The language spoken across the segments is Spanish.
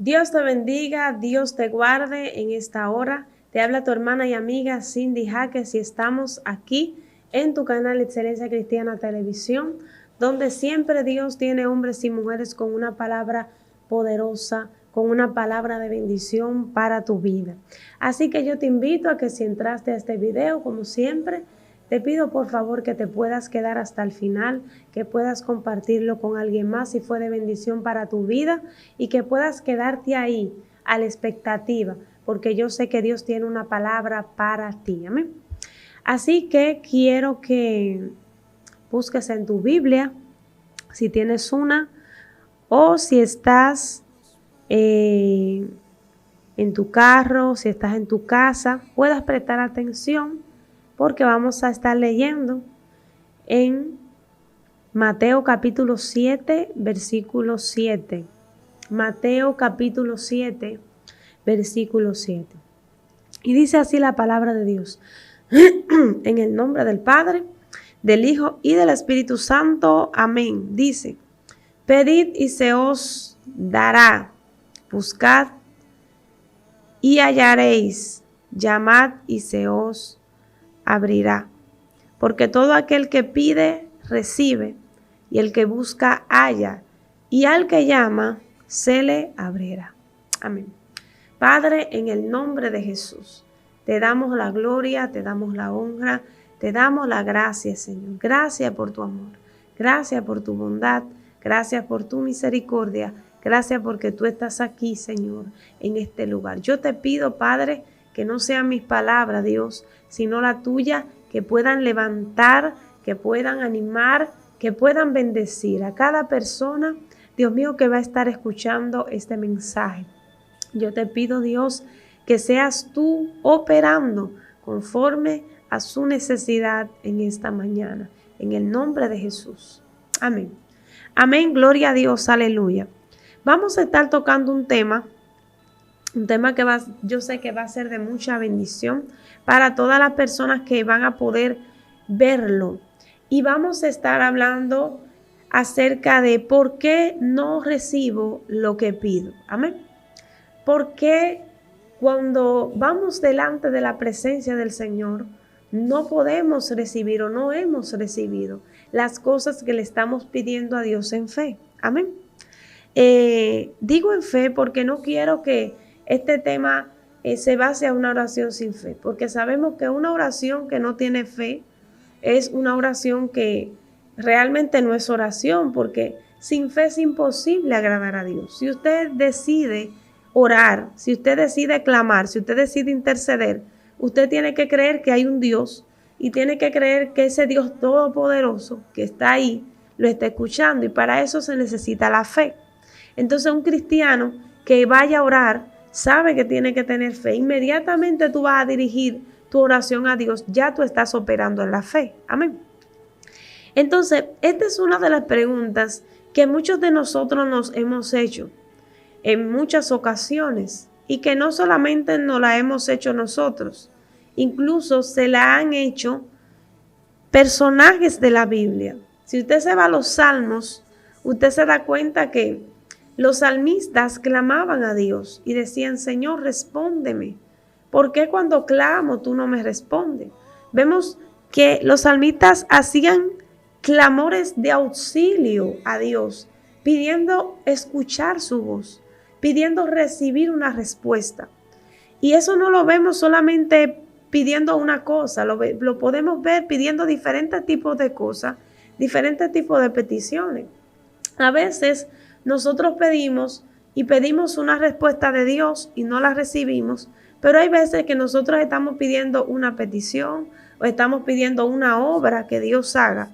Dios te bendiga, Dios te guarde en esta hora. Te habla tu hermana y amiga Cindy Jaques y estamos aquí en tu canal Excelencia Cristiana Televisión, donde siempre Dios tiene hombres y mujeres con una palabra poderosa, con una palabra de bendición para tu vida. Así que yo te invito a que si entraste a este video, como siempre, te pido por favor que te puedas quedar hasta el final, que puedas compartirlo con alguien más si fue de bendición para tu vida y que puedas quedarte ahí a la expectativa, porque yo sé que Dios tiene una palabra para ti. Amén. Así que quiero que busques en tu Biblia, si tienes una, o si estás en tu carro, si estás en tu casa, puedas prestar atención porque vamos a estar leyendo en Mateo capítulo 7, versículo 7. Mateo capítulo 7, versículo 7. Y dice así la palabra de Dios. En el nombre del Padre, del Hijo y del Espíritu Santo. Amén. Dice, pedid y se os dará, buscad y hallaréis, llamad y se os abrirá. Porque todo aquel que pide, recibe, y el que busca, halla, y al que llama, se le abrirá. Amén. Padre, en el nombre de Jesús, te damos la gloria, te damos la honra, te damos la gracia, Señor. Gracias por tu amor, gracias por tu bondad, gracias por tu misericordia, gracias porque tú estás aquí, Señor, en este lugar. Yo te pido, Padre, que no sean mis palabras, Dios, sino la tuya, que puedan levantar, que puedan animar, que puedan bendecir a cada persona, Dios mío, que va a estar escuchando este mensaje. Yo te pido, Dios, que seas tú operando conforme a su necesidad en esta mañana. En el nombre de Jesús. Amén. Amén. Gloria a Dios. Aleluya. Vamos a estar tocando un tema que yo sé que va a ser de mucha bendición para todas las personas que van a poder verlo. Y vamos a estar hablando acerca de por qué no recibo lo que pido. Amén. ¿Por qué cuando vamos delante de la presencia del Señor no podemos recibir o no hemos recibido las cosas que le estamos pidiendo a Dios en fe? Amén. Digo en fe porque no quiero que este tema se base a una oración sin fe, porque sabemos que una oración que no tiene fe es una oración que realmente no es oración, porque sin fe es imposible agradar a Dios. Si usted decide orar, si usted decide clamar, si usted decide interceder, usted tiene que creer que hay un Dios y tiene que creer que ese Dios todopoderoso que está ahí lo está escuchando, y para eso se necesita la fe. Entonces un cristiano que vaya a orar sabe que tiene que tener fe. Inmediatamente tú vas a dirigir tu oración a Dios, ya tú estás operando en la fe. Amén. Entonces, esta es una de las preguntas que muchos de nosotros nos hemos hecho en muchas ocasiones, y que no solamente nos la hemos hecho nosotros, incluso se la han hecho personajes de la Biblia. Si usted se va a los Salmos, usted se da cuenta que los salmistas clamaban a Dios y decían, Señor, respóndeme. ¿Por qué cuando clamo tú no me respondes? Vemos que los salmistas hacían clamores de auxilio a Dios, pidiendo escuchar su voz, pidiendo recibir una respuesta. Y eso no lo vemos solamente pidiendo una cosa, lo podemos ver pidiendo diferentes tipos de cosas, diferentes tipos de peticiones. A veces nosotros pedimos una respuesta de Dios y no la recibimos, pero hay veces que nosotros estamos pidiendo una petición o estamos pidiendo una obra que Dios haga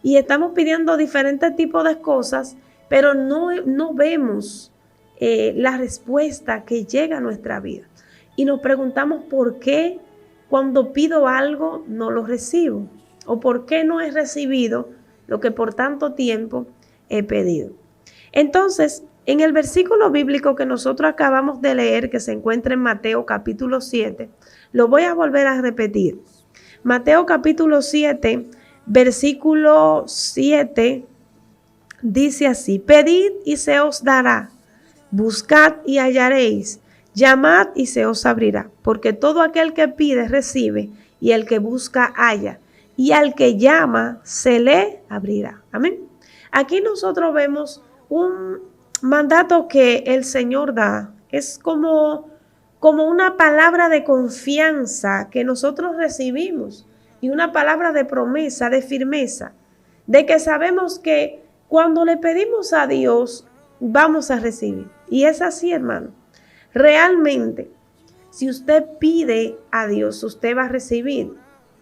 y estamos pidiendo diferentes tipos de cosas, pero no vemos la respuesta que llega a nuestra vida. Y nos preguntamos por qué cuando pido algo no lo recibo, o por qué no he recibido lo que por tanto tiempo he pedido. Entonces, en el versículo bíblico que nosotros acabamos de leer, que se encuentra en Mateo capítulo 7, lo voy a volver a repetir. Mateo capítulo 7, versículo 7, dice así, pedid y se os dará, buscad y hallaréis, llamad y se os abrirá, porque todo aquel que pide recibe, y el que busca halla, y al que llama se le abrirá. Amén. Aquí nosotros vemos un mandato que el Señor da. Es como una palabra de confianza que nosotros recibimos y una palabra de promesa, de firmeza, de que sabemos que cuando le pedimos a Dios vamos a recibir. Y es así, hermano. Realmente, si usted pide a Dios, usted va a recibir.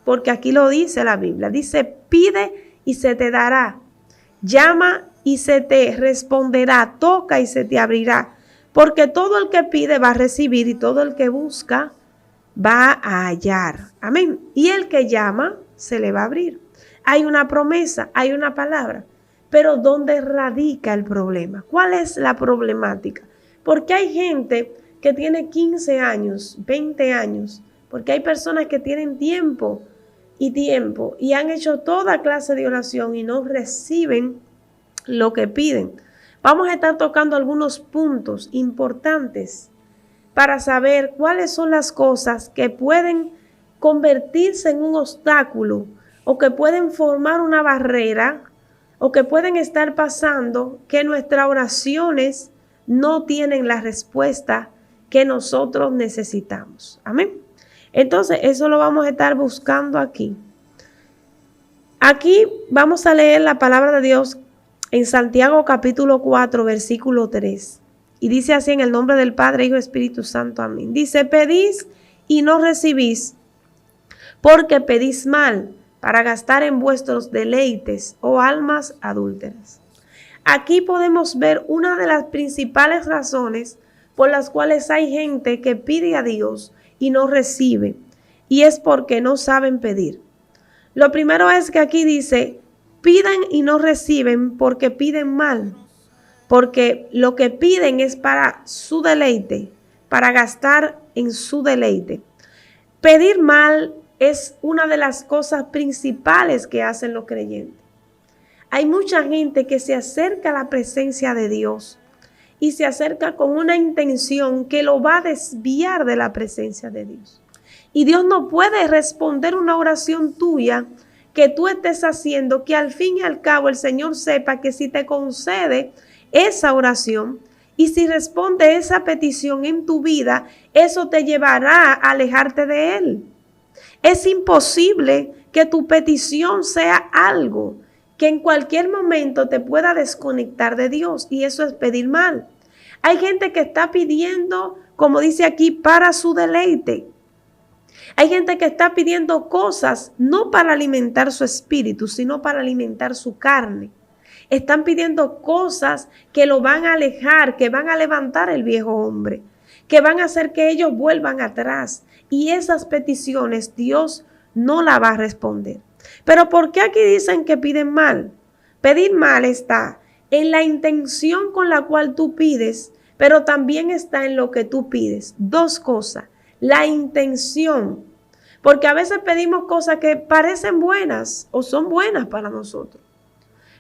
Porque aquí lo dice la Biblia. Dice, pide y se te dará. Llama y se te responderá. Toca y se te abrirá. Porque todo el que pide va a recibir y todo el que busca va a hallar. Amén. Y el que llama se le va a abrir. Hay una promesa, hay una palabra. Pero ¿dónde radica el problema? ¿Cuál es la problemática? Porque hay gente que tiene 15 años, 20 años, porque hay personas que tienen tiempo y han hecho toda clase de oración y no reciben lo que piden. Vamos a estar tocando algunos puntos importantes para saber cuáles son las cosas que pueden convertirse en un obstáculo o que pueden formar una barrera o que pueden estar pasando que nuestras oraciones no tienen la respuesta que nosotros necesitamos. Amén. Entonces, eso lo vamos a estar buscando aquí. Aquí vamos a leer la palabra de Dios en Santiago capítulo 4, versículo 3. Y dice así en el nombre del Padre, Hijo y Espíritu Santo. Amén. Dice, pedís y no recibís, porque pedís mal, para gastar en vuestros deleites, oh almas adúlteras. Aquí podemos ver una de las principales razones por las cuales hay gente que pide a Dios y no recibe, y es porque no saben pedir. Lo primero es que aquí dice, piden y no reciben porque piden mal, porque lo que piden es para su deleite, para gastar en su deleite. Pedir mal es una de las cosas principales que hacen los creyentes. Hay mucha gente que se acerca a la presencia de Dios y se acerca con una intención que lo va a desviar de la presencia de Dios. Y Dios no puede responder una oración tuya que tú estés haciendo, que al fin y al cabo el Señor sepa que si te concede esa oración y si responde esa petición en tu vida, eso te llevará a alejarte de Él. Es imposible que tu petición sea algo que en cualquier momento te pueda desconectar de Dios, y eso es pedir mal. Hay gente que está pidiendo, como dice aquí, para su deleite. Hay gente que está pidiendo cosas no para alimentar su espíritu, sino para alimentar su carne. Están pidiendo cosas que lo van a alejar, que van a levantar el viejo hombre, que van a hacer que ellos vuelvan atrás. Y esas peticiones Dios no las va a responder. Pero ¿por qué aquí dicen que piden mal? Pedir mal está en la intención con la cual tú pides, pero también está en lo que tú pides. Dos cosas. La intención. Porque a veces pedimos cosas que parecen buenas o son buenas para nosotros.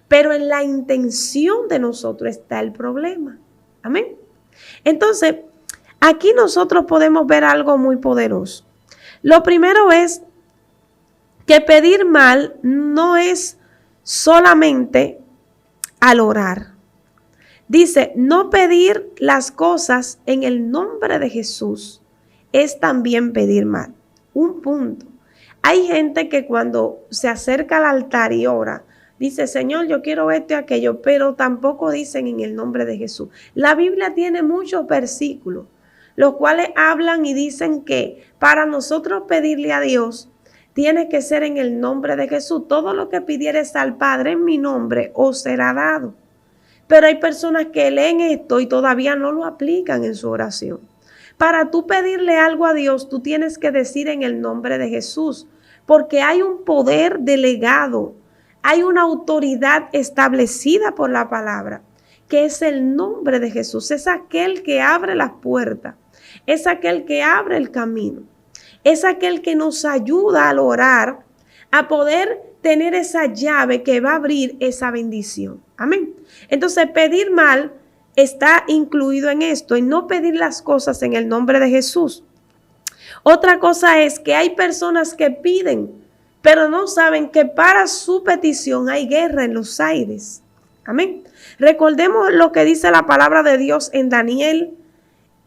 Pero en la intención de nosotros está el problema. Amén. Entonces, aquí nosotros podemos ver algo muy poderoso. Lo primero es que pedir mal no es solamente al orar. Dice, no pedir las cosas en el nombre de Jesús es también pedir mal. Un punto. Hay gente que cuando se acerca al altar y ora, dice, Señor, yo quiero esto y aquello, pero tampoco dicen en el nombre de Jesús. La Biblia tiene muchos versículos, los cuales hablan y dicen que para nosotros pedirle a Dios, tiene que ser en el nombre de Jesús. Todo lo que pidieres al Padre en mi nombre os será dado. Pero hay personas que leen esto y todavía no lo aplican en su oración. Para tú pedirle algo a Dios, tú tienes que decir en el nombre de Jesús, porque hay un poder delegado, hay una autoridad establecida por la palabra, que es el nombre de Jesús. Es aquel que abre las puertas, es aquel que abre el camino. Es aquel que nos ayuda al orar, a poder tener esa llave que va a abrir esa bendición. Amén. Entonces, pedir mal está incluido en esto, en no pedir las cosas en el nombre de Jesús. Otra cosa es que hay personas que piden, pero no saben que para su petición hay guerra en los aires. Amén. Recordemos lo que dice la palabra de Dios en Daniel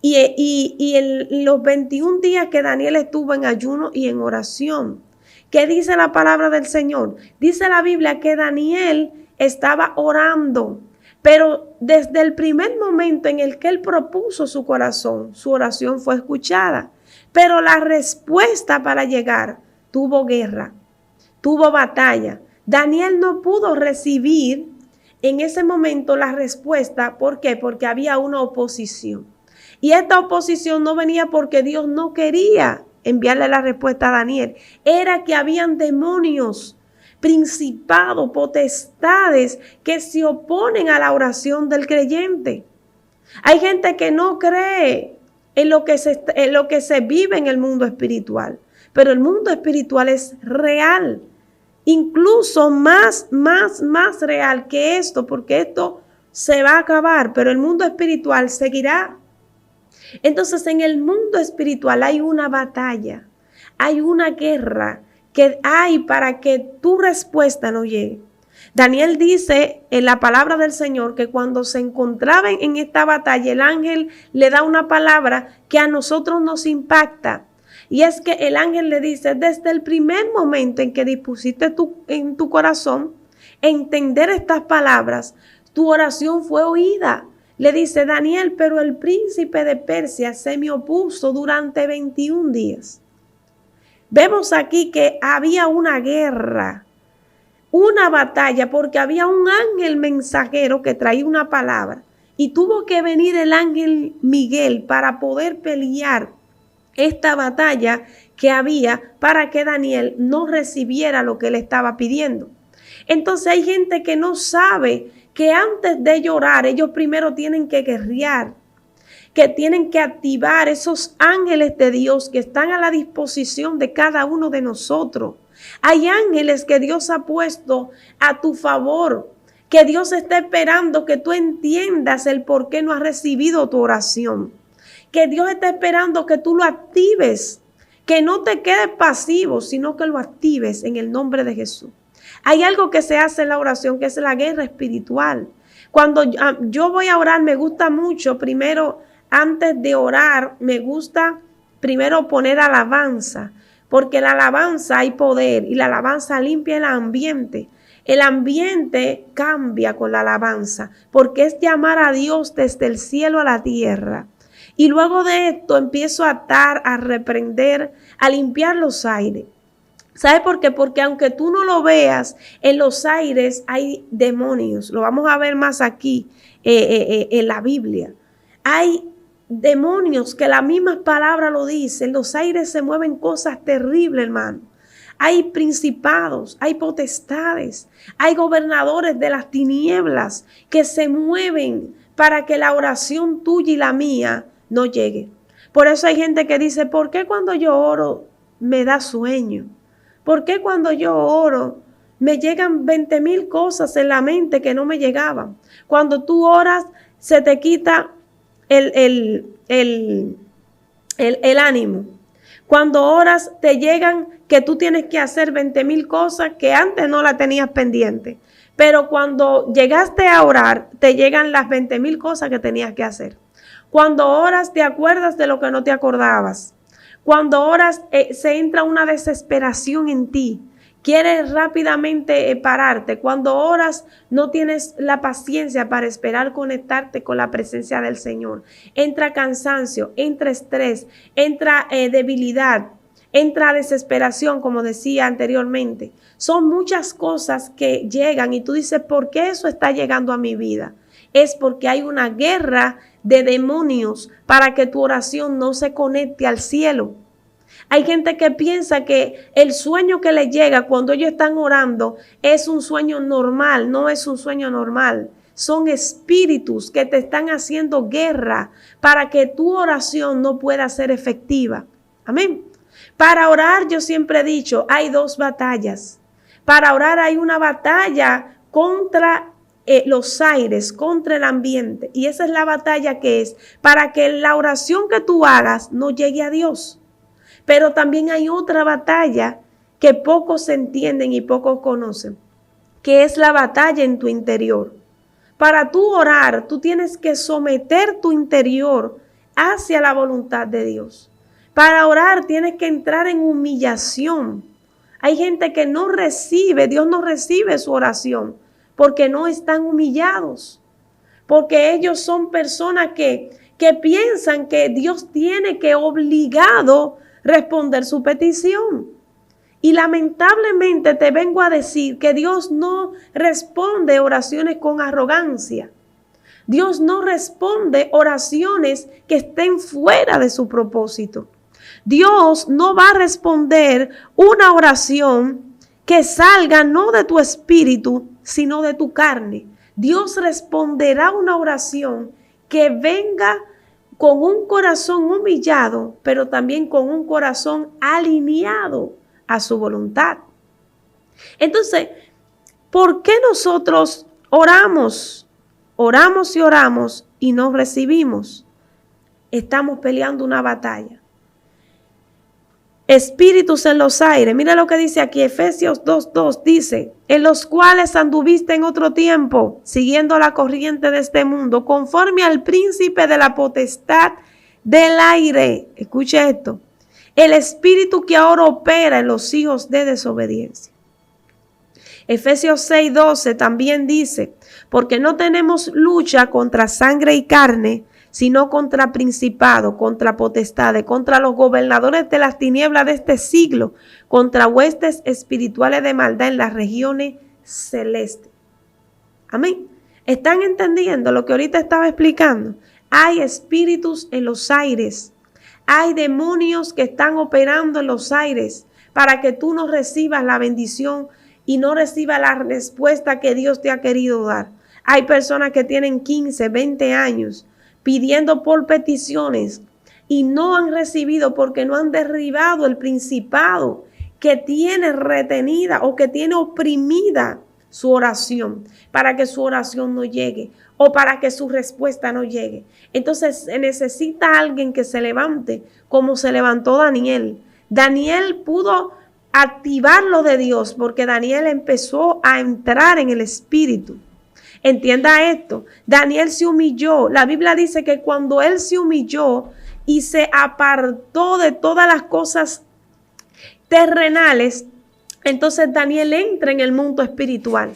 y los 21 días que Daniel estuvo en ayuno y en oración. ¿Qué dice la palabra del Señor? Dice la Biblia que Daniel estaba orando, pero desde el primer momento en el que él propuso su corazón, su oración fue escuchada. Pero la respuesta para llegar tuvo guerra, tuvo batalla. Daniel no pudo recibir en ese momento la respuesta. ¿Por qué? Porque había una oposición. Y esta oposición no venía porque Dios no quería enviarle la respuesta a Daniel. Era que habían demonios, principados, potestades que se oponen a la oración del creyente. Hay gente que no cree en lo que se vive en el mundo espiritual. Pero el mundo espiritual es real. Incluso más real que esto, porque esto se va a acabar, pero el mundo espiritual seguirá. Entonces, en el mundo espiritual hay una batalla, hay una guerra que hay para que tu respuesta no llegue. Daniel dice en la palabra del Señor que cuando se encontraba en esta batalla, el ángel le da una palabra que a nosotros nos impacta. Y es que el ángel le dice, desde el primer momento en que dispusiste en tu corazón entender estas palabras, tu oración fue oída. Le dice Daniel, pero el príncipe de Persia se me opuso durante 21 días. Vemos aquí que había una guerra, una batalla, porque había un ángel mensajero que traía una palabra y tuvo que venir el ángel Miguel para poder pelear esta batalla que había para que Daniel no recibiera lo que él estaba pidiendo. Entonces hay gente que no sabe que antes de llorar ellos primero tienen que guerrear, que tienen que activar esos ángeles de Dios que están a la disposición de cada uno de nosotros. Hay ángeles que Dios ha puesto a tu favor, que Dios está esperando que tú entiendas el por qué no has recibido tu oración, que Dios está esperando que tú lo actives, que no te quedes pasivo, sino que lo actives en el nombre de Jesús. Hay algo que se hace en la oración, que es la guerra espiritual. Cuando yo voy a orar, me gusta mucho, primero, antes de orar, me gusta primero poner alabanza, porque la alabanza hay poder y la alabanza limpia el ambiente. El ambiente cambia con la alabanza, porque es llamar a Dios desde el cielo a la tierra. Y luego de esto empiezo a atar, a reprender, a limpiar los aires. ¿Sabe por qué? Porque aunque tú no lo veas, en los aires hay demonios. Lo vamos a ver más aquí en la Biblia. Hay demonios que la misma palabra lo dice. En los aires se mueven cosas terribles, hermano. Hay principados, hay potestades, hay gobernadores de las tinieblas que se mueven para que la oración tuya y la mía no llegue. Por eso hay gente que dice, ¿por qué cuando yo oro me da sueño? ¿Por qué cuando yo oro me llegan 20,000 cosas en la mente que no me llegaban? Cuando tú oras se te quita el ánimo. Cuando oras te llegan que tú tienes que hacer 20,000 cosas que antes no las tenías pendiente. Pero cuando llegaste a orar te llegan las 20,000 cosas que tenías que hacer. Cuando oras te acuerdas de lo que no te acordabas. Cuando oras se entra una desesperación en ti. Quieres rápidamente pararte. Cuando oras no tienes la paciencia para esperar conectarte con la presencia del Señor. Entra cansancio, entra estrés, entra debilidad, entra desesperación, como decía anteriormente. Son muchas cosas que llegan y tú dices, ¿por qué eso está llegando a mi vida? Es porque hay una guerra de demonios para que tu oración no se conecte al cielo. Hay gente que piensa que el sueño que les llega cuando ellos están orando es un sueño normal. No es un sueño normal. Son espíritus que te están haciendo guerra para que tu oración no pueda ser efectiva. Amén. Para orar, yo siempre he dicho, hay dos batallas. Para orar hay una batalla contra los aires, contra el ambiente. Y esa es la batalla que es para que la oración que tú hagas no llegue a Dios. Pero también hay otra batalla que pocos entienden y pocos conocen, que es la batalla en tu interior. Para tú orar, tú tienes que someter tu interior hacia la voluntad de Dios. Para orar tienes que entrar en humillación. Hay gente que no recibe, Dios no recibe su oración porque no están humillados. Porque ellos son personas que piensan que Dios tiene que obligado responder su petición. Y lamentablemente te vengo a decir que Dios no responde oraciones con arrogancia. Dios no responde oraciones que estén fuera de su propósito. Dios no va a responder una oración que salga no de tu espíritu, sino de tu carne. Dios responderá una oración que venga con un corazón humillado, pero también con un corazón alineado a su voluntad. Entonces, ¿por qué nosotros oramos y no recibimos? Estamos peleando una batalla. Espíritus en los aires. Mira lo que dice aquí, Efesios 2:2 dice, en los cuales anduviste en otro tiempo, siguiendo la corriente de este mundo, conforme al príncipe de la potestad del aire. Escuche esto. El espíritu que ahora opera en los hijos de desobediencia. Efesios 6:12 también dice, porque no tenemos lucha contra sangre y carne, sino contra principados, contra potestades, contra los gobernadores de las tinieblas de este siglo, contra huestes espirituales de maldad en las regiones celestes. Amén. ¿Están entendiendo lo que ahorita estaba explicando? Hay espíritus en los aires. Hay demonios que están operando en los aires para que tú no recibas la bendición y no recibas la respuesta que Dios te ha querido dar. Hay personas que tienen 15, 20 años pidiendo por peticiones y no han recibido porque no han derribado el principado que tiene retenida o que tiene oprimida su oración, para que su oración no llegue o para que su respuesta no llegue. Entonces se necesita alguien que se levante como se levantó Daniel. Daniel pudo activar lo de Dios porque Daniel empezó a entrar en el espíritu. Entienda esto, Daniel se humilló. La Biblia dice que cuando él se humilló y se apartó de todas las cosas terrenales, entonces Daniel entra en el mundo espiritual.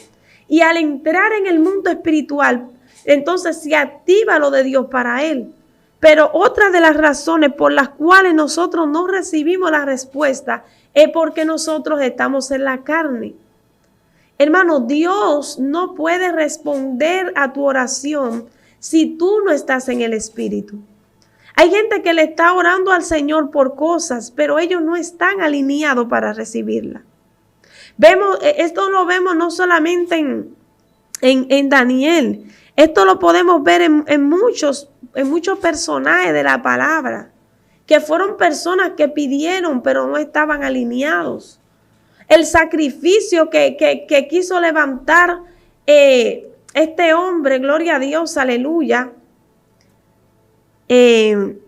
Y al entrar en el mundo espiritual, entonces se activa lo de Dios para él. Pero otra de las razones por las cuales nosotros no recibimos la respuesta es porque nosotros estamos en la carne. Hermano, Dios no puede responder a tu oración si tú no estás en el espíritu. Hay gente que le está orando al Señor por cosas, pero ellos no están alineados para recibirla. Esto lo vemos no solamente en Daniel. Esto lo podemos ver en muchos personajes de la palabra, que fueron personas que pidieron, pero no estaban alineados. El sacrificio que quiso levantar este hombre, gloria a Dios, aleluya. El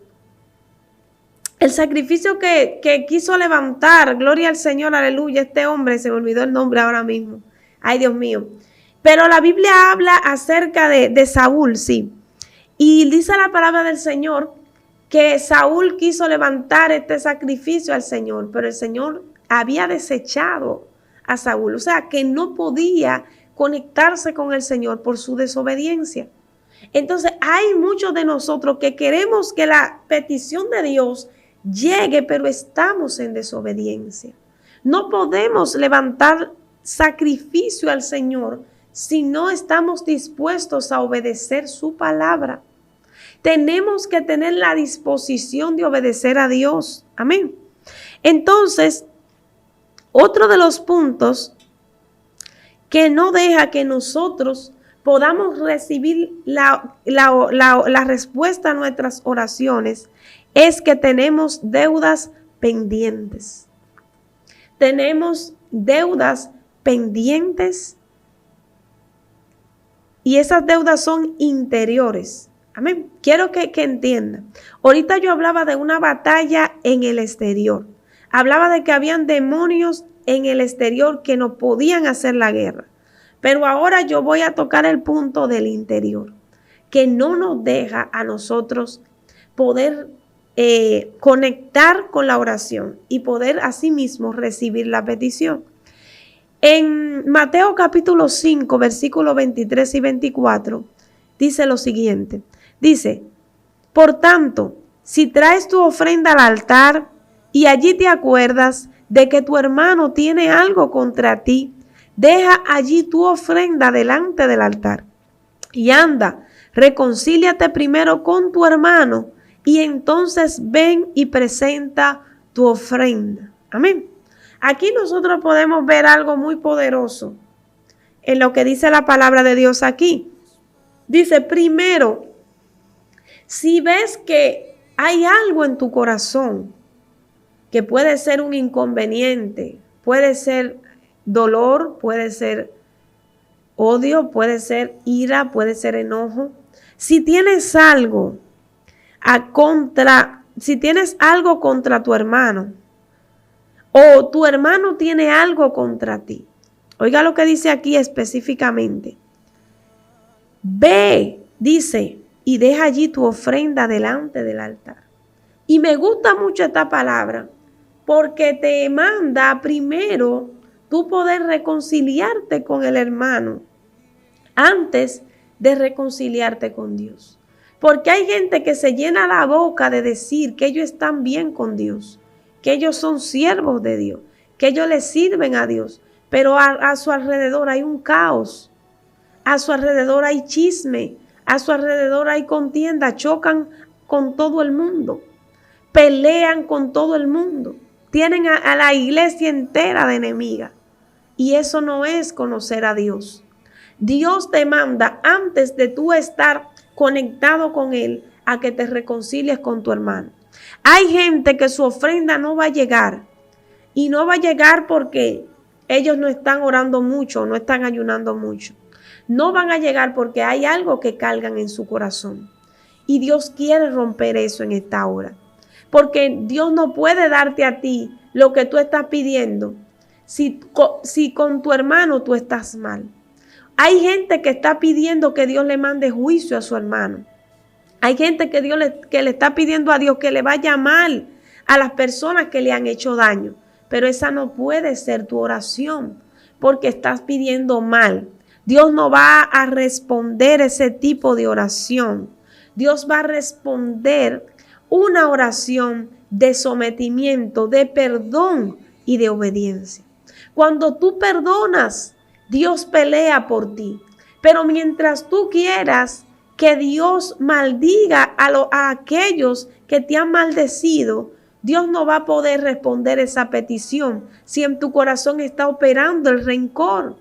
sacrificio que quiso levantar, gloria al Señor, aleluya, este hombre, se me olvidó el nombre ahora mismo. Ay, Dios mío. Pero la Biblia habla acerca de Saúl, sí. Y dice la palabra del Señor que Saúl quiso levantar este sacrificio al Señor, pero el Señor había desechado a Saúl. O sea, que no podía conectarse con el Señor por su desobediencia. Entonces, hay muchos de nosotros que queremos que la petición de Dios llegue, pero estamos en desobediencia. No podemos levantar sacrificio al Señor si no estamos dispuestos a obedecer su palabra. Tenemos que tener la disposición de obedecer a Dios. Amén. Entonces, otro de los puntos que no deja que nosotros podamos recibir la respuesta a nuestras oraciones es que tenemos deudas pendientes. Tenemos deudas pendientes y esas deudas son interiores. Amén. Quiero que entiendan. Ahorita yo hablaba de una batalla en el exterior. Hablaba de que habían demonios en el exterior que no podían hacer la guerra. Pero ahora yo voy a tocar el punto del interior, que no nos deja a nosotros poder conectar con la oración y poder asimismo recibir la petición. En Mateo capítulo 5, versículos 23 y 24, dice lo siguiente. Dice, por tanto, si traes tu ofrenda al altar y allí te acuerdas de que tu hermano tiene algo contra ti, deja allí tu ofrenda delante del altar y anda, reconcíliate primero con tu hermano y entonces ven y presenta tu ofrenda. Amén. Aquí nosotros podemos ver algo muy poderoso en lo que dice la palabra de Dios aquí. Dice, primero, si ves que hay algo en tu corazón que puede ser un inconveniente, puede ser dolor, puede ser odio, puede ser ira, puede ser enojo. Si tienes algo contra tu hermano o tu hermano tiene algo contra ti, oiga lo que dice aquí específicamente. Ve, dice, y deja allí tu ofrenda delante del altar. Y me gusta mucho esta palabra porque te manda primero tú poder reconciliarte con el hermano antes de reconciliarte con Dios. Porque hay gente que se llena la boca de decir que ellos están bien con Dios, que ellos son siervos de Dios, que ellos le sirven a Dios, pero a su alrededor hay un caos, a su alrededor hay chisme, a su alrededor hay contienda, chocan con todo el mundo, pelean con todo el mundo, tienen a la iglesia entera de enemiga. Y eso no es conocer a Dios. Dios te manda antes de tú estar conectado con Él a que te reconcilies con tu hermano. Hay gente que su ofrenda no va a llegar y no va a llegar porque ellos no están orando mucho, no están ayunando mucho. No van a llegar porque hay algo que cargan en su corazón. Y Dios quiere romper eso en esta hora. Porque Dios no puede darte a ti lo que tú estás pidiendo si con tu hermano tú estás mal. Hay gente que está pidiendo que Dios le mande juicio a su hermano. Hay gente que le está pidiendo a Dios que le vaya mal a las personas que le han hecho daño. Pero esa no puede ser tu oración porque estás pidiendo mal. Dios no va a responder ese tipo de oración. Dios va a responder una oración de sometimiento, de perdón y de obediencia. Cuando tú perdonas, Dios pelea por ti. Pero mientras tú quieras que Dios maldiga a aquellos que te han maldecido, Dios no va a poder responder esa petición si en tu corazón está operando el rencor.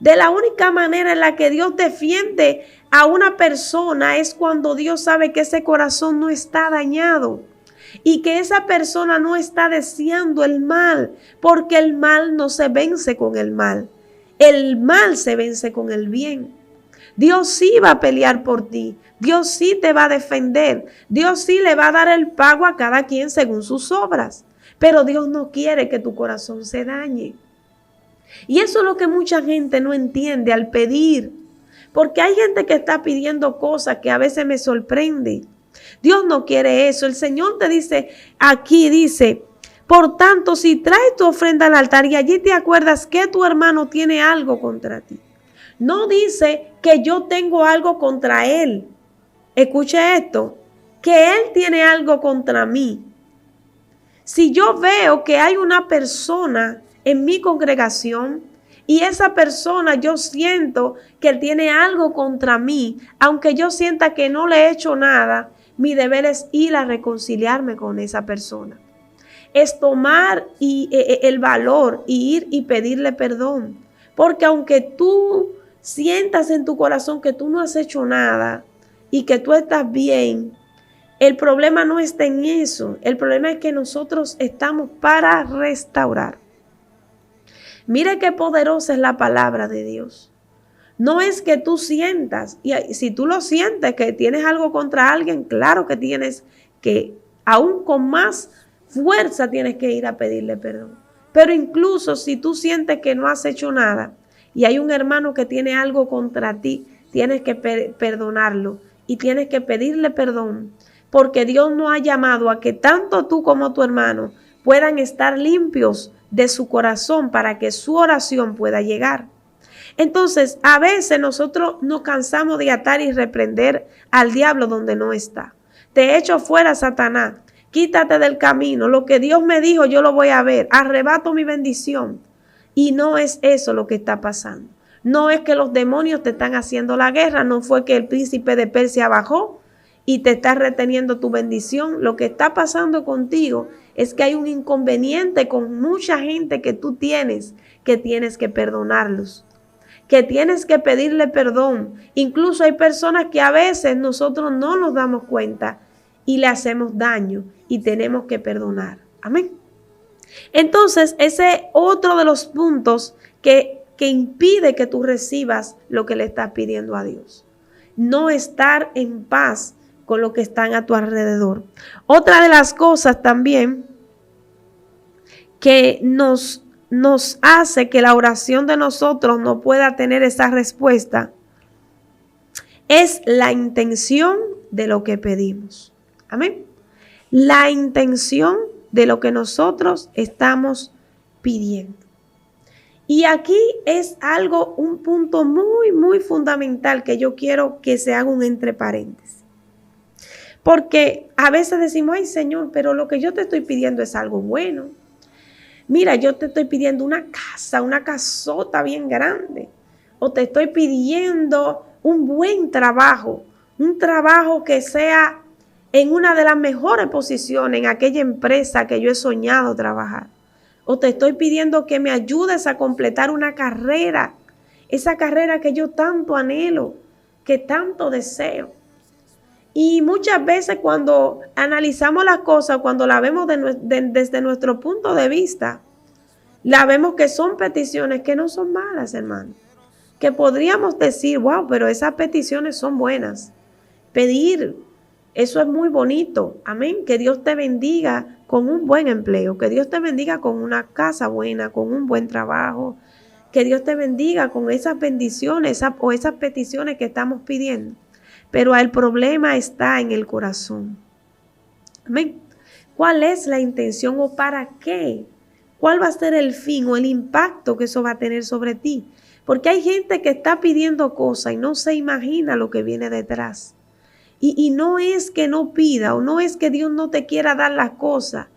De la única manera en la que Dios defiende a una persona es cuando Dios sabe que ese corazón no está dañado y que esa persona no está deseando el mal, porque el mal no se vence con el mal. El mal se vence con el bien. Dios sí va a pelear por ti. Dios sí te va a defender. Dios sí le va a dar el pago a cada quien según sus obras. Pero Dios no quiere que tu corazón se dañe. Y eso es lo que mucha gente no entiende al pedir. Porque hay gente que está pidiendo cosas que a veces me sorprende. Dios no quiere eso. El Señor te dice, aquí dice, por tanto, si traes tu ofrenda al altar y allí te acuerdas que tu hermano tiene algo contra ti. No dice que yo tengo algo contra él. Escuche esto, que él tiene algo contra mí. Si yo veo que hay una persona en mi congregación y esa persona yo siento que tiene algo contra mí, aunque yo sienta que no le he hecho nada, mi deber es ir a reconciliarme con esa persona. Es tomar el valor y ir y pedirle perdón. Porque aunque tú sientas en tu corazón que tú no has hecho nada y que tú estás bien, el problema no está en eso. El problema es que nosotros estamos para restaurar. Mire qué poderosa es la palabra de Dios. No es que tú sientas, y si tú lo sientes que tienes algo contra alguien, claro que tienes que, aún con más fuerza, tienes que ir a pedirle perdón. Pero incluso si tú sientes que no has hecho nada y hay un hermano que tiene algo contra ti, tienes que perdonarlo y tienes que pedirle perdón, porque Dios nos ha llamado a que tanto tú como tu hermano puedan estar limpios de su corazón para que su oración pueda llegar. Entonces, a veces nosotros nos cansamos de atar y reprender al diablo donde no está. Te echo fuera, Satanás. Quítate del camino. Lo que Dios me dijo, yo lo voy a ver. Arrebato mi bendición. Y no es eso lo que está pasando. No es que los demonios te están haciendo la guerra. No fue que el príncipe de Persia bajó y te está reteniendo tu bendición. Lo que está pasando contigo es que hay un inconveniente con mucha gente que tú tienes que perdonarlos, que tienes que pedirle perdón. Incluso hay personas que a veces nosotros no nos damos cuenta y le hacemos daño y tenemos que perdonar. Amén. Entonces, ese es otro de los puntos que impide que tú recibas lo que le estás pidiendo a Dios. No estar en paz con lo que están a tu alrededor. Otra de las cosas también que nos hace que la oración de nosotros no pueda tener esa respuesta es la intención de lo que pedimos. Amén. La intención de lo que nosotros estamos pidiendo. Y aquí es un punto muy, muy fundamental que yo quiero que se haga un entre paréntesis. Porque a veces decimos, ay Señor, pero lo que yo te estoy pidiendo es algo bueno. Mira, yo te estoy pidiendo una casa, una casota bien grande. O te estoy pidiendo un buen trabajo. Un trabajo que sea en una de las mejores posiciones en aquella empresa que yo he soñado trabajar. O te estoy pidiendo que me ayudes a completar una carrera. Esa carrera que yo tanto anhelo, que tanto deseo. Y muchas veces cuando analizamos las cosas, cuando la vemos desde nuestro punto de vista, la vemos que son peticiones que no son malas, hermano. Que podríamos decir, wow, pero esas peticiones son buenas. Pedir, eso es muy bonito. Amén. Que Dios te bendiga con un buen empleo. Que Dios te bendiga con una casa buena, con un buen trabajo. Que Dios te bendiga con esas bendiciones o esas peticiones que estamos pidiendo. Pero el problema está en el corazón. Amén. ¿Cuál es la intención o para qué? ¿Cuál va a ser el fin o el impacto que eso va a tener sobre ti? Porque hay gente que está pidiendo cosas y no se imagina lo que viene detrás. Y no es que no pida o no es que Dios no te quiera dar las cosas.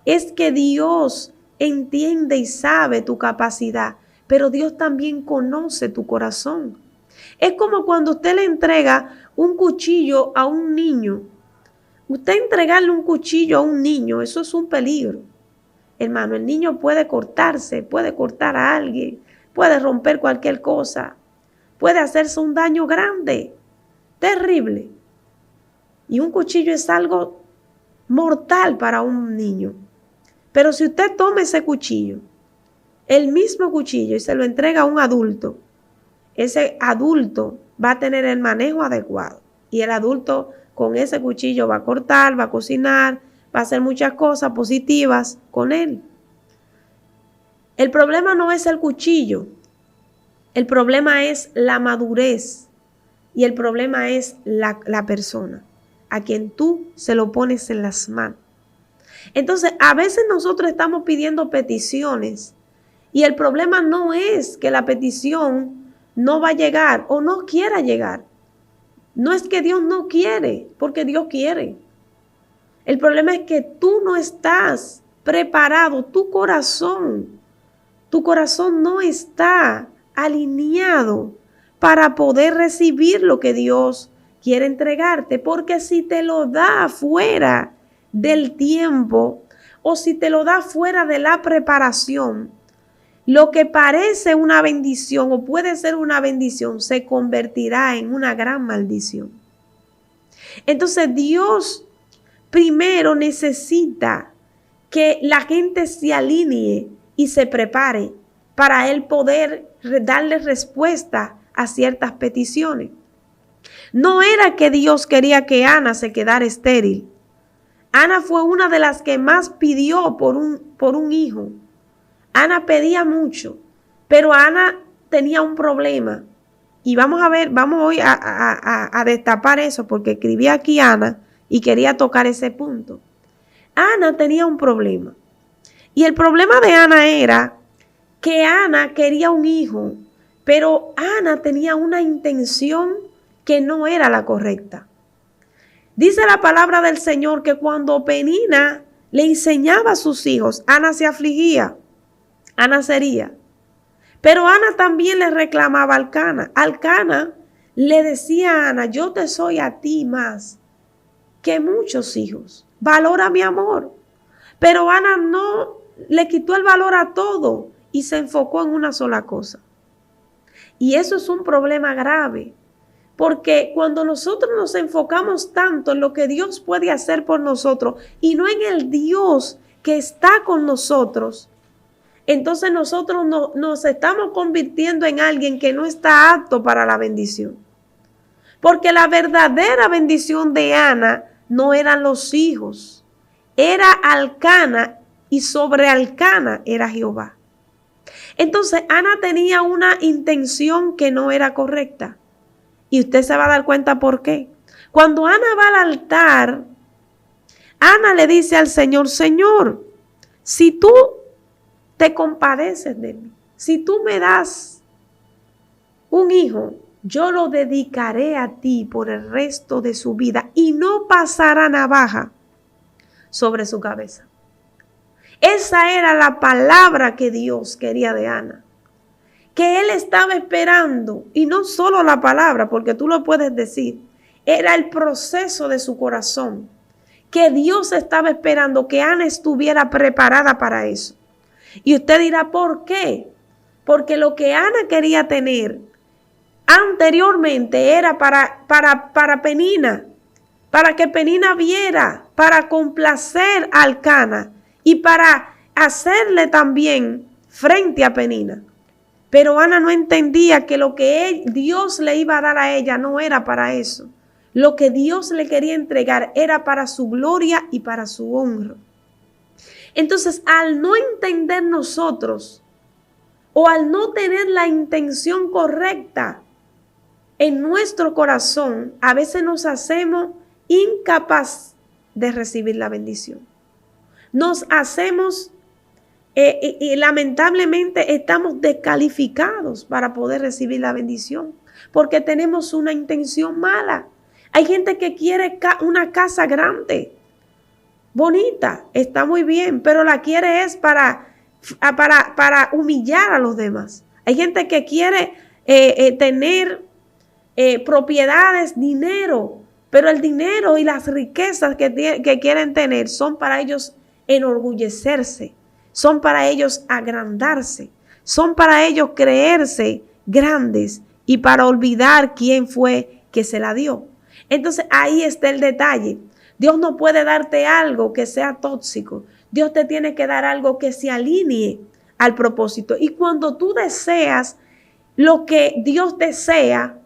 Es que Dios entiende y sabe tu capacidad, pero Dios también conoce tu corazón. Es como cuando usted le entrega un cuchillo a un niño. Usted entregarle un cuchillo a un niño, eso es un peligro. Hermano, el niño puede cortarse, puede cortar a alguien, puede romper cualquier cosa, puede hacerse un daño grande, terrible. Y un cuchillo es algo mortal para un niño. Pero si usted toma ese cuchillo, el mismo cuchillo, y se lo entrega a un adulto, ese adulto va a tener el manejo adecuado. Y el adulto con ese cuchillo va a cortar, va a cocinar, va a hacer muchas cosas positivas con él. El problema no es el cuchillo. El problema es la madurez. Y el problema es la persona a quien tú se lo pones en las manos. Entonces, a veces nosotros estamos pidiendo peticiones y el problema no es que la petición no va a llegar o no quiera llegar. No es que Dios no quiere, porque Dios quiere. El problema es que tú no estás preparado, tu corazón no está alineado para poder recibir lo que Dios quiere entregarte, porque si te lo da fuera del tiempo o si te lo da fuera de la preparación, lo que parece una bendición o puede ser una bendición se convertirá en una gran maldición. Entonces Dios primero necesita que la gente se alinee y se prepare para Él poder darle respuesta a ciertas peticiones. No era que Dios quería que Ana se quedara estéril. Ana fue una de las que más pidió por un hijo. Ana pedía mucho, pero Ana tenía un problema. Y vamos hoy a destapar eso, porque escribí aquí Ana y quería tocar ese punto. Ana tenía un problema. Y el problema de Ana era que Ana quería un hijo, pero Ana tenía una intención que no era la correcta. Dice la palabra del Señor que cuando Penina le enseñaba a sus hijos, Ana se afligía, Ana sería. Pero Ana también le reclamaba a Elcana. Elcana le decía a Ana, yo te soy a ti más que muchos hijos. Valora mi amor. Pero Ana no le quitó el valor a todo y se enfocó en una sola cosa. Y eso es un problema grave. Porque cuando nosotros nos enfocamos tanto en lo que Dios puede hacer por nosotros y no en el Dios que está con nosotros, entonces nosotros nos estamos convirtiendo en alguien que no está apto para la bendición. Porque la verdadera bendición de Ana no eran los hijos, era Elcana y sobre Elcana era Jehová. Entonces Ana tenía una intención que no era correcta. Y usted se va a dar cuenta por qué. Cuando Ana va al altar, Ana le dice al Señor, Señor, si tú te compadeces de mí, si tú me das un hijo, yo lo dedicaré a ti por el resto de su vida y no pasará navaja sobre su cabeza. Esa era la palabra que Dios quería de Ana. Que él estaba esperando, y no solo la palabra, porque tú lo puedes decir, era el proceso de su corazón, que Dios estaba esperando que Ana estuviera preparada para eso. Y usted dirá, ¿por qué? Porque lo que Ana quería tener anteriormente era para Penina, para que Penina viera, para complacer a Elcana y para hacerle también frente a Penina. Pero Ana no entendía que lo que Dios le iba a dar a ella no era para eso. Lo que Dios le quería entregar era para su gloria y para su honra. Entonces, al no entender nosotros o al no tener la intención correcta en nuestro corazón, a veces nos hacemos incapaz de recibir la bendición. Nos hacemos y lamentablemente estamos descalificados para poder recibir la bendición porque tenemos una intención mala. Hay gente que quiere una casa grande, bonita, está muy bien, pero la quiere es para humillar a los demás. Hay gente que quiere tener propiedades, dinero, pero el dinero y las riquezas que quieren tener son para ellos enorgullecerse. Son para ellos agrandarse, son para ellos creerse grandes y para olvidar quién fue que se la dio. Entonces ahí está el detalle. Dios no puede darte algo que sea tóxico. Dios te tiene que dar algo que se alinee al propósito. Y cuando tú deseas lo que Dios desea,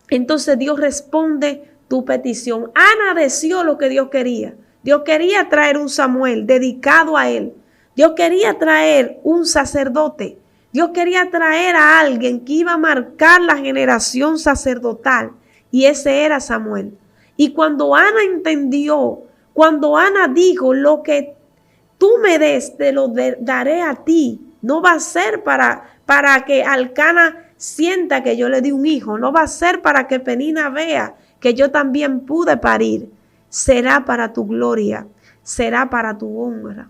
entonces Dios responde tu petición. Ana deseó lo que Dios quería. Dios quería traer un Samuel dedicado a él. Dios quería traer un sacerdote. Dios quería traer a alguien que iba a marcar la generación sacerdotal. Y ese era Samuel. Y cuando Ana entendió, cuando Ana dijo, lo que tú me des, te lo daré a ti. No va a ser para que Elcana sienta que yo le di un hijo. No va a ser para que Penina vea que yo también pude parir. Será para tu gloria. Será para tu honra.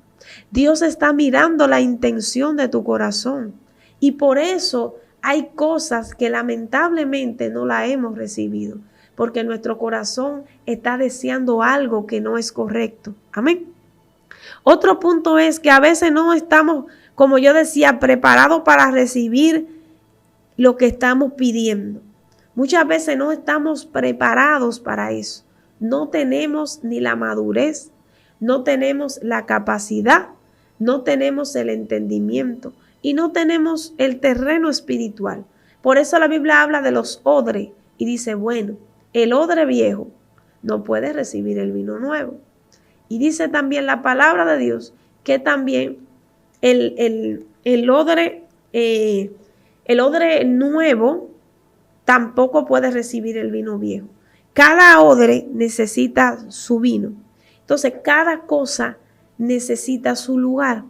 Dios está mirando la intención de tu corazón y por eso hay cosas que lamentablemente no la hemos recibido, porque nuestro corazón está deseando algo que no es correcto. Amén. Otro punto es que a veces no estamos, como yo decía, preparados para recibir lo que estamos pidiendo. Muchas veces no estamos preparados para eso. No tenemos ni la madurez, no tenemos la capacidad, no tenemos el entendimiento y no tenemos el terreno espiritual Por eso la Biblia habla de los odres y dice, bueno, el odre viejo no puede recibir el vino nuevo. Y dice también la palabra de Dios que también el odre nuevo tampoco puede recibir el vino viejo. Cada odre necesita su vino. Entonces, cada cosa necesita su lugar.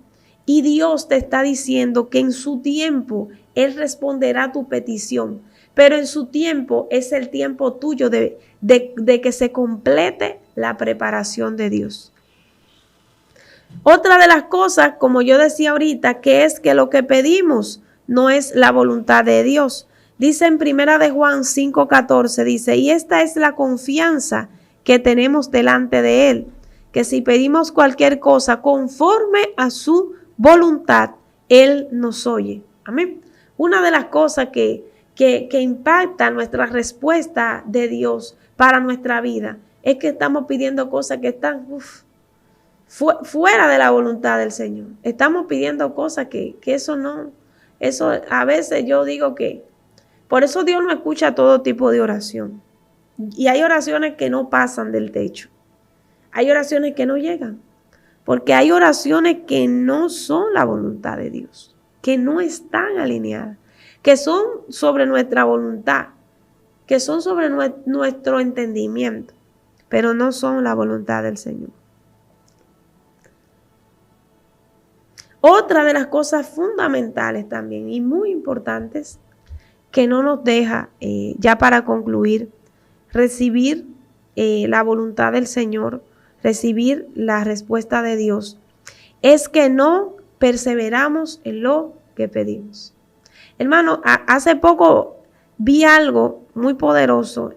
Y Dios te está diciendo que en su tiempo Él responderá a tu petición. Pero en su tiempo es el tiempo tuyo de que se complete la preparación de Dios. Otra de las cosas, como yo decía ahorita, que es que lo que pedimos no es la voluntad de Dios. Dice en 1 de Juan 5:14, dice, y esta es la confianza que tenemos delante de Él, que si pedimos cualquier cosa conforme a su voluntad, Él nos oye. Amén. Una de las cosas que impacta nuestra respuesta de Dios para nuestra vida es que estamos pidiendo cosas que están fuera de la voluntad del Señor. Estamos pidiendo cosas que eso no, eso a veces yo digo que, por eso Dios no escucha todo tipo de oración. Y hay oraciones que no pasan del techo. Hay oraciones que no llegan. Porque hay oraciones que no son la voluntad de Dios, que no están alineadas, que son sobre nuestra voluntad, que son sobre nuestro entendimiento, pero no son la voluntad del Señor. Otra de las cosas fundamentales también y muy importantes que no nos deja, ya para concluir, recibir la voluntad del Señor, recibir la respuesta de Dios, es que no perseveramos en lo que pedimos. Hermano, hace poco vi algo muy poderoso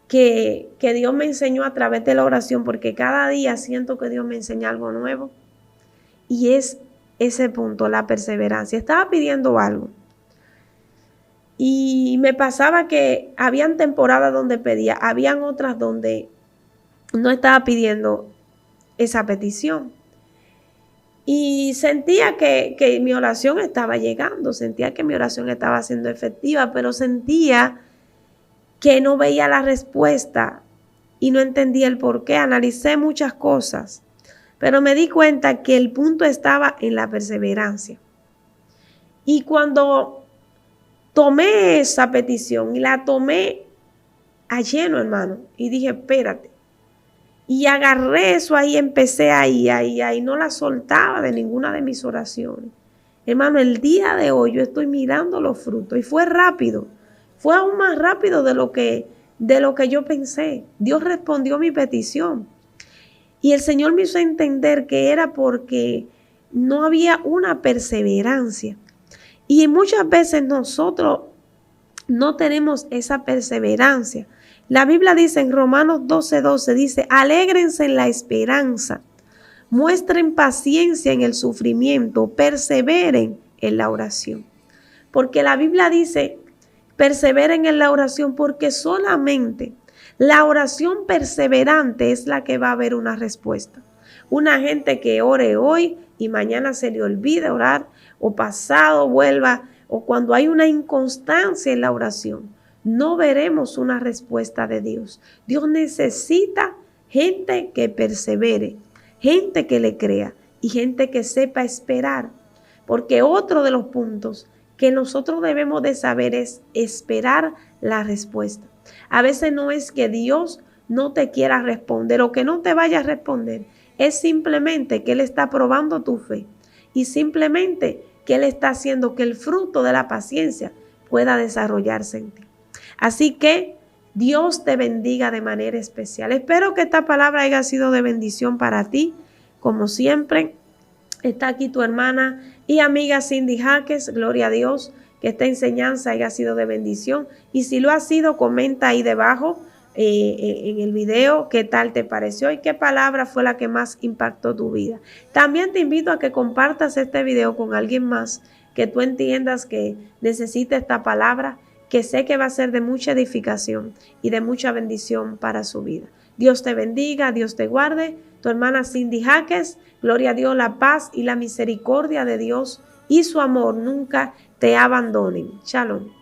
que Dios me enseñó a través de la oración, porque cada día siento que Dios me enseña algo nuevo. Y es ese punto, la perseverancia. Estaba pidiendo algo. Y me pasaba que habían temporadas donde pedía, habían otras donde no estaba pidiendo esa petición. Y sentía que mi oración estaba llegando, sentía que mi oración estaba siendo efectiva, pero sentía que no veía la respuesta y no entendía el por qué. Analicé muchas cosas, pero me di cuenta que el punto estaba en la perseverancia. Y cuando tomé esa petición y la tomé a lleno, hermano, y dije, espérate. Y agarré eso ahí, empecé ahí, no la soltaba de ninguna de mis oraciones. Hermano, el día de hoy yo estoy mirando los frutos y fue rápido. Fue aún más rápido de lo que yo pensé. Dios respondió mi petición. Y el Señor me hizo entender que era porque no había una perseverancia. Y muchas veces nosotros no tenemos esa perseverancia. La Biblia dice en Romanos 12:12, dice, alégrense en la esperanza, muestren paciencia en el sufrimiento, perseveren en la oración. Porque la Biblia dice, perseveren en la oración, porque solamente la oración perseverante es la que va a ver una respuesta. Una gente que ore hoy y mañana se le olvide orar, o pasado vuelva, o cuando hay una inconstancia en la oración, no veremos una respuesta de Dios. Dios necesita gente que persevere, gente que le crea y gente que sepa esperar. Porque otro de los puntos que nosotros debemos de saber es esperar la respuesta. A veces no es que Dios no te quiera responder o que no te vaya a responder. Es simplemente que Él está probando tu fe y simplemente que Él está haciendo que el fruto de la paciencia pueda desarrollarse en ti. Así que Dios te bendiga de manera especial. Espero que esta palabra haya sido de bendición para ti. Como siempre, está aquí tu hermana y amiga Cindy Jaques. Gloria a Dios que esta enseñanza haya sido de bendición. Y si lo ha sido, comenta ahí debajo en el video qué tal te pareció y qué palabra fue la que más impactó tu vida. También te invito a que compartas este video con alguien más que tú entiendas que necesita esta palabra, que sé que va a ser de mucha edificación y de mucha bendición para su vida. Dios te bendiga, Dios te guarde. Tu hermana Cindy Jaques. Gloria a Dios, la paz y la misericordia de Dios y su amor nunca te abandonen. Shalom.